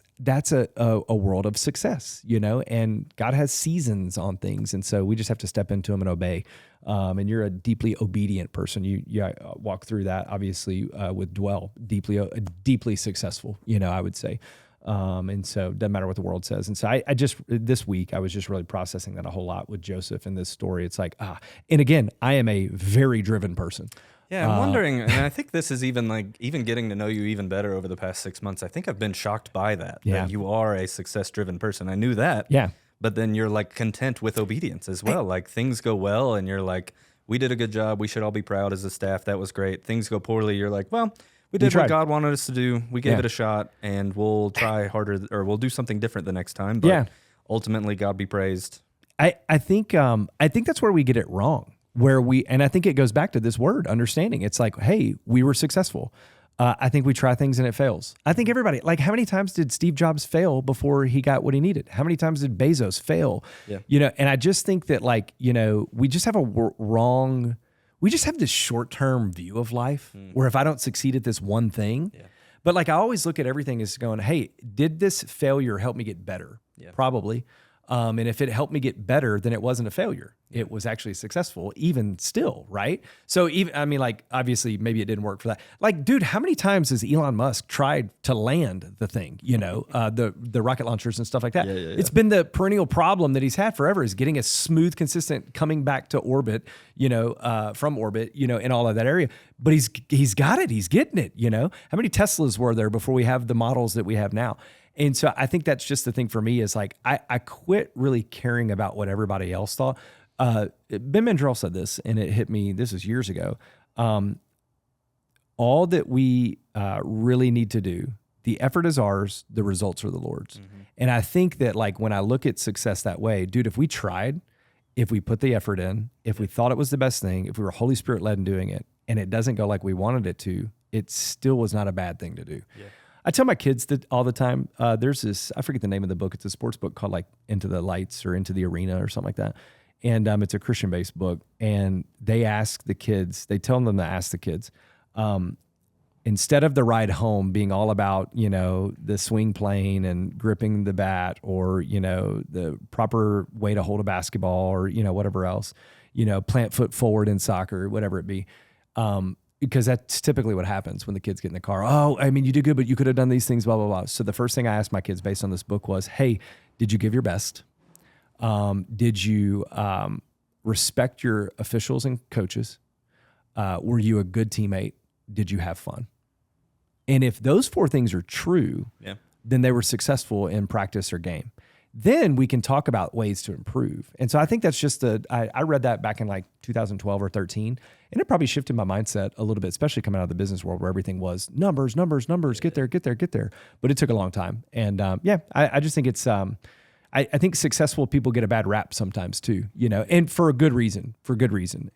a world of success, and God has seasons on things. And so we just have to step into them and obey. And you're a deeply obedient person. You walk through that obviously with Dwell, deeply successful, I would say. And so it doesn't matter what the world says. And so I just, this week, I was just really processing that a whole lot with Joseph in this story. It's like, and again, I am a very driven person.
Yeah, I'm wondering, and I think this is even getting to know you even better over the past 6 months. I think I've been shocked by that you are a success-driven person. I knew that.
Yeah.
But then you're like content with obedience as well. Like things go well and you're like, we did a good job. We should all be proud as a staff. That was great. Things go poorly. You're like, well, we did what God wanted us to do. We gave it a shot, and we'll try harder, or we'll do something different the next time. But ultimately, God be praised.
I think that's where we get it wrong. And I think it goes back to this word, understanding. It's like, hey, we were successful. I think we try things and it fails. I think everybody, like, how many times did Steve Jobs fail before he got what he needed? How many times did Bezos fail? Yeah. And I just think that, like, we just have we just have this short-term view of life where if I don't succeed at this one thing, but like I always look at everything as going, hey, did this failure help me get better? Yeah. Probably. And if it helped me get better, then it wasn't a failure. It was actually successful, even still, right? So obviously maybe it didn't work for that. Like, dude, how many times has Elon Musk tried to land the thing, the rocket launchers and stuff like that? Yeah. It's been the perennial problem that he's had forever, is getting a smooth, consistent coming back to orbit, from orbit, in all of that area. But he's got it. He's getting it, How many Teslas were there before we have the models that we have now? And so I think that's just the thing for me, is like, I quit really caring about what everybody else thought. Ben Mandrell said this, and it hit me, this was years ago. All that we really need to do, the effort is ours, the results are the Lord's. Mm-hmm. And I think that, like, when I look at success that way, dude, if we tried, if we put the effort in, if we thought it was the best thing, if we were Holy Spirit led in doing it, and it doesn't go like we wanted it to, it still was not a bad thing to do. Yeah. I tell my kids that all the time. There's this, I forget the name of the book. It's a sports book called like Into the Lights or Into the Arena or something like that. And it's a Christian-based book. And they tell them to ask the kids, instead of the ride home being all about, the swing plane and gripping the bat, or, the proper way to hold a basketball, or, whatever else, plant foot forward in soccer, whatever it be. Because that's typically what happens when the kids get in the car. Oh, I mean, you did good, but you could have done these things, blah, blah, blah. So the first thing I asked my kids based on this book was, hey, did you give your best? Did you respect your officials and coaches? Were you a good teammate? Did you have fun? And if those four things are true, then they were successful in practice or game. Then we can talk about ways to improve. And so I think that's just I read that back in like 2012 or 13, and it probably shifted my mindset a little bit, especially coming out of the business world where everything was numbers, get there. But it took a long time. And I just think it's, I think successful people get a bad rap sometimes too, and for a good reason.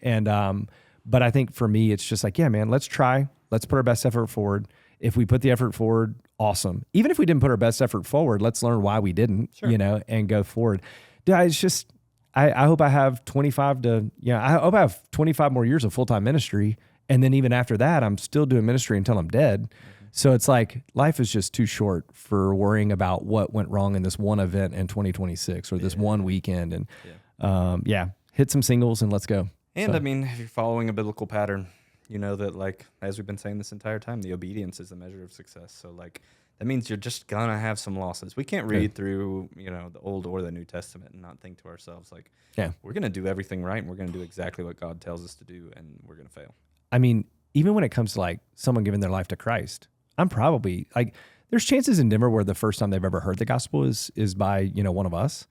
And, but I think for me, it's just like, yeah, man, let's try. Let's put our best effort forward. If we put the effort forward, awesome. Even if we didn't put our best effort forward, let's learn why we didn't, and go forward. Dude, it's just, I hope I have 25 more years of full-time ministry. And then even after that, I'm still doing ministry until I'm dead. Mm-hmm. So it's like, life is just too short for worrying about what went wrong in this one event in 2026 or this one weekend. And hit some singles and let's go.
And I mean, if you're following a biblical pattern, you know that, like, as we've been saying this entire time, the obedience is the measure of success. So, like, that means you're just going to have some losses. We can't read through, the Old or the New Testament and not think to ourselves, like, we're going to do everything right, and we're going to do exactly what God tells us to do, and we're going to fail.
I mean, even when it comes to, like, someone giving their life to Christ, I'm probably, like, there's chances in Denver where the first time they've ever heard the gospel is by, one of us.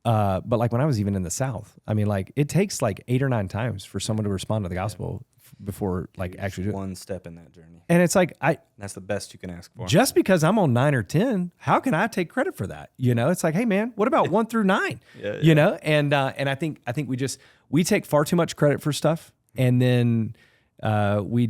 But, like, when I was even in the South, I mean, like, it takes, like, 8 or 9 times for someone to respond to the gospel before, like, actually do it.
One step in that journey.
And it's like,
that's the best you can ask for.
Just because I'm on 9 or 10, how can I take credit for that? It's like, hey man, what about 1 through 9? And I think we take far too much credit for stuff. and then we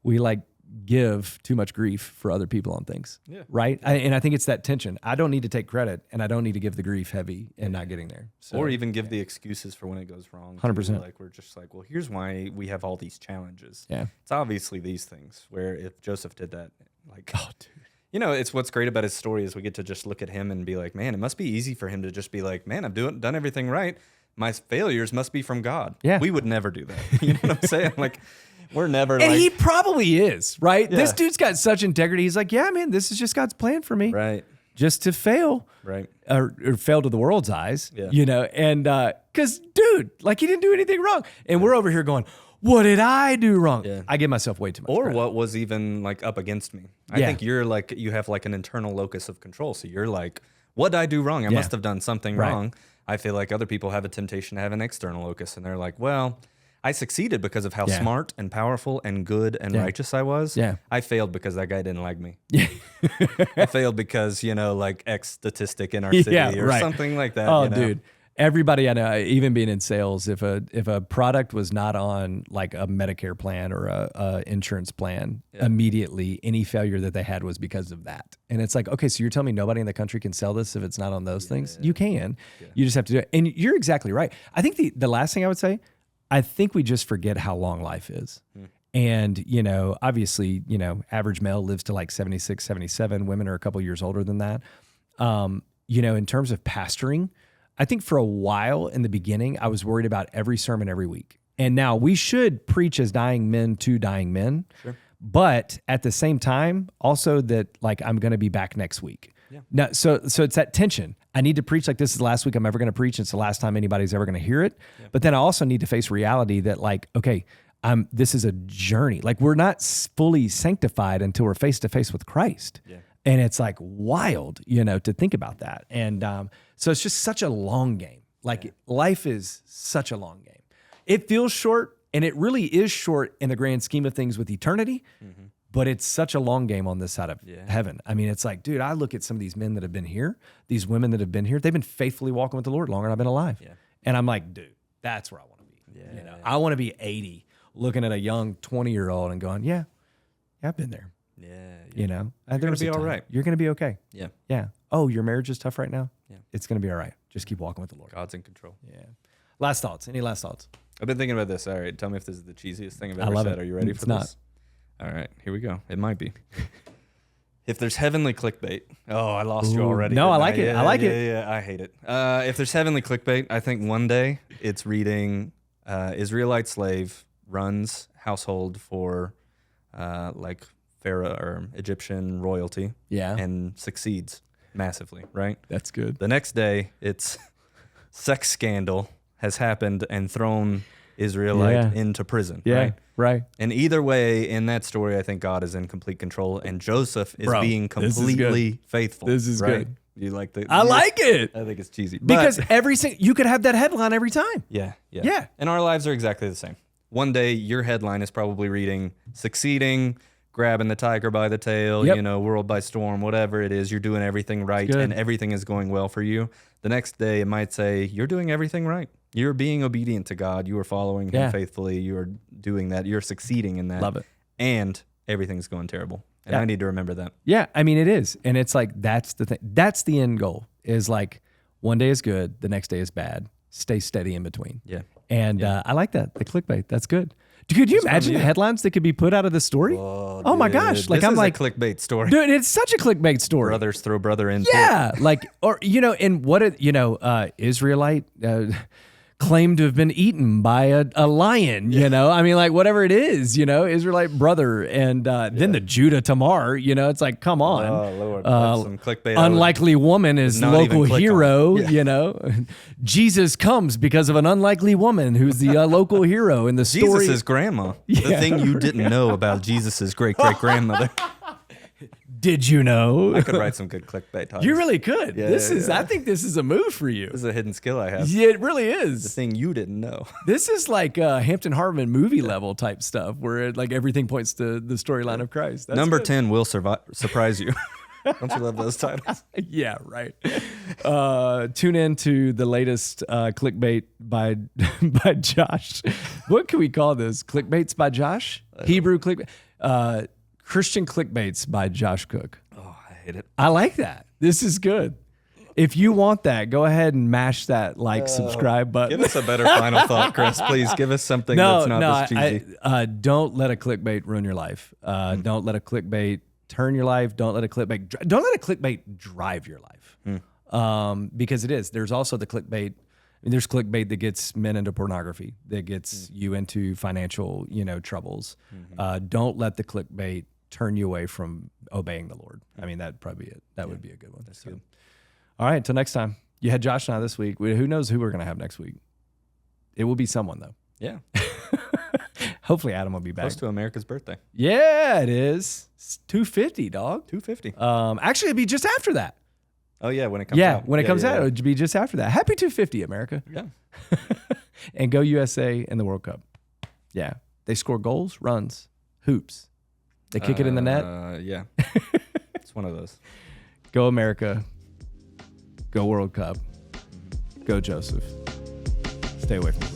like give too much grief for other people on things, right? And I think it's that tension. I don't need to take credit, and I don't need to give the grief heavy and not getting there. So,
or even give the excuses for when it goes wrong.
100%.
Like we're just like, well, here's why we have all these challenges.
Yeah,
it's obviously these things. Where if Joseph did that, like,
oh, dude.
You know, it's what's great about his story is we get to just look at him and be like, man, it must be easy for him to just be like, man, I've done everything right. My failures must be from God.
Yeah,
we would never do that. You know what I'm saying? Like. We're never
and
like...
he probably is, right?
Yeah.
This dude's got such integrity. He's like, yeah, man, this is just God's plan for me.
Right.
Just to fail.
Right.
Or fail to the world's eyes,
yeah.
you know? And because, dude, like he didn't do anything wrong. And we're over here going, what did I do wrong?
Yeah.
I give myself way too much credit.
What was even like up against me. I think you're like, you have like an internal locus of control. So you're like, what did I do wrong? I must have done something wrong. I feel like other people have a temptation to have an external locus. And they're like, well... I succeeded because of how smart and powerful and good and righteous I was.
Yeah.
I failed because that guy didn't like me.
Yeah.
I failed because, you know, like X statistic in our city or something like that.
Oh,
you know?
Dude. Everybody I know, even being in sales, if a product was not on like a Medicare plan or a insurance plan, immediately any failure that they had was because of that. And it's like, okay, so you're telling me nobody in the country can sell this if it's not on those things? You can. Yeah. You just have to do it. And you're exactly right. I think the last thing I would say, I think we just forget how long life is. And, you know, obviously, you know, average male lives to like 76, 77. Women are a couple years older than that. You know, in terms of pastoring, I think for a while in the beginning, I was worried about every sermon every week. And now we should preach as dying men to dying men. Sure. But at the same time, also that like I'm going to be back next week. Yeah. Now, so it's that tension. I need to preach like this is the last week I'm ever going to preach. It's the last time anybody's ever going to hear it. Yeah. But then I also need to face reality that like, okay, this is a journey. Like we're not fully sanctified until we're face to face with Christ. Yeah. And it's like wild, you know, to think about that. And so it's just such a long game. Like life is such a long game. It feels short, and it really is short in the grand scheme of things with eternity. Mm-hmm. But it's such a long game on this side of heaven. I mean, it's like, dude, I look at some of these men that have been here, these women that have been here. They've been faithfully walking with the Lord longer than I've been alive. Yeah. And I'm like, dude, that's where I want to be. Yeah. You know, I want to be 80, looking at a young 20-year-old and going, yeah, I've been there. Yeah.
You
know,
you're going to be all right.
You're going to be okay.
Yeah.
Yeah. Oh, your marriage is tough right now? Yeah. It's going to be all right. Just keep walking with the Lord.
God's in control.
Yeah. Last thoughts. Any last thoughts?
I've been thinking about this. All right. Tell me if this is the cheesiest thing I've ever said. Are you ready for this?
It's not.
All right. Here we go. It might be. If there's heavenly clickbait. Oh, I lost you already.
No, I like it. I like it.
Yeah, I hate it. If there's heavenly clickbait, I think one day it's reading Israelite slave runs household for like Pharaoh or Egyptian royalty. Yeah. And succeeds massively, right?
That's good.
The next day it's sex scandal has happened and thrown Israelite into prison.
Yeah. Right.
And either way, in that story, I think God is in complete control, and Joseph is being completely faithful.
This is good.
You like the?
I like it.
I think it's cheesy
because you could have that headline every time.
Yeah. And our lives are exactly the same. One day, your headline is probably reading "succeeding, grabbing the tiger by the tail," you know, world by storm, whatever it is. You're doing everything right, and everything is going well for you. The next day, it might say you're doing everything right. You're being obedient to God. You are following Him faithfully. You are doing that. You're succeeding in that.
Love it.
And everything's going terrible. And I need to remember that.
Yeah, I mean, it is. And it's like, that's the thing. That's the end goal is like one day is good, the next day is bad. Stay steady in between. Yeah. And I like that. The clickbait. That's good. Could you imagine the headlines that could be put out of this story? Oh my gosh.
Like, I'm like, a clickbait story.
Dude, it's such a clickbait story.
Brothers throw brother in.
Yeah. Like, or, you know, and what, you know, Israelite, claimed to have been eaten by a lion, you know? I mean, like, whatever it is, you know, Israelite brother. And then the Judah Tamar, you know, it's like, come on.
Oh, Lord. Some clickbait.
Unlikely woman is local hero, you know? Jesus comes because of an unlikely woman who's the local hero in the story.
Jesus' grandma. The thing you didn't know about Jesus' great-great-grandmother.
Did you know?
I could write some good clickbait titles.
You really could. I think this is a move for you.
This is a hidden skill I have.
Yeah, it really is.
The thing you didn't know.
This is like Hampton Harmon movie level type stuff where like everything points to the storyline of Christ. That's
Number
good.
10 will surprise you. Don't you love those titles?
Yeah, right. Tune in to the latest clickbait by Josh. What can we call this? Clickbaits by Josh? Hebrew clickbait. Christian clickbaits by Josh Cook.
Oh, I hate it.
I like that. This is good. If you want that, go ahead and mash that subscribe button.
Give us a better final thought, Chris. Please give us something that's not this cheesy.
Don't let a clickbait ruin your life. Don't let a clickbait turn your life. Don't let a clickbait drive your life. Because it is. There's also the clickbait. There's clickbait that gets men into pornography, that gets you into financial, troubles. Don't let the clickbait turn you away from obeying the Lord. I mean, that'd probably be it. That would be a good one. That's good. All right, until next time. You had Josh and I this week. Who knows who we're going to have next week? It will be someone, though.
Yeah.
Hopefully Adam will be back.
Close to America's birthday.
Yeah, it is. It's 250, dog.
250.
Actually, it'd be just after that.
Oh, yeah, when it comes out.
Yeah, when it comes out, it would be just after that. Happy 250, America.
Yeah.
And go USA in the World Cup. Yeah. They score goals, runs, hoops. They kick it in the net.
Yeah. It's one of those.
Go America. Go World Cup. Go Joseph. Stay away from the